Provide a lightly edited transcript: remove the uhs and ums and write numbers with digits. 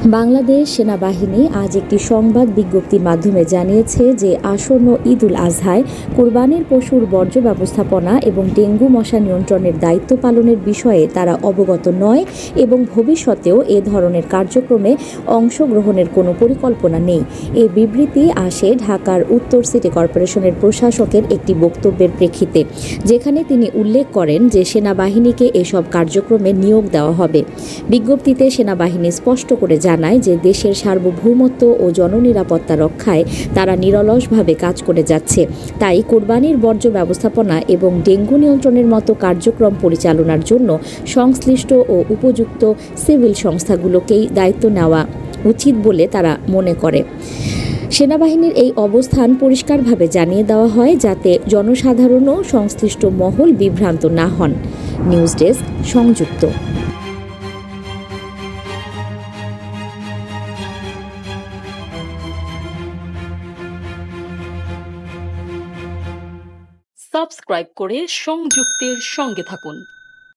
বাংলাদেশ সেনাবাহিনী আজ একটি সংবাদ বিজ্ঞপ্তির মাধ্যমে জানিয়েছে যে আসন্ন ঈদুল আজহায় কোরবানির পশুর বর্জ্য ব্যবস্থাপনা এবং ডেঙ্গু মশা নিয়ন্ত্রণের দায়িত্ব পালনের বিষয়ে তারা অবগত নয় এবং ভবিষ্যতেও এ ধরনের কার্যক্রমে অংশগ্রহণের কোনো পরিকল্পনা নেই। এই বিবৃতি আসে ঢাকার উত্তর সিটি কর্পোরেশনের প্রশাসকের একটি বক্তব্যের প্রেক্ষিতে, যেখানে তিনি উল্লেখ করেন যে সেনাবাহিনীকে এসব কার্যক্রমে নিয়োগ দেওয়া হবে। বিজ্ঞপ্তিতে সেনাবাহিনী স্পষ্ট করে জানায় যে দেশের সার্বভৌমত্ব ও জননিরাপত্তা রক্ষায় তারা নিরলসভাবে কাজ করে যাচ্ছে। তাই কোরবানির বর্জ্য ব্যবস্থাপনা এবং ডেঙ্গু নিয়ন্ত্রণের মতো কার্যক্রম পরিচালনার জন্য সংশ্লিষ্ট ও উপযুক্ত সিভিল সংস্থাগুলোকেই দায়িত্ব নেওয়া উচিত বলে তারা মনে করে। সেনাবাহিনীর এই অবস্থান পরিষ্কারভাবে জানিয়ে দেওয়া হয় যাতে জনসাধারণ ও সংশ্লিষ্ট মহল বিভ্রান্ত না হন। নিউজ ডেস্ক, সংযুক্ত। সাবস্ক্রাইব করে সংযুক্তের সঙ্গে থাকুন।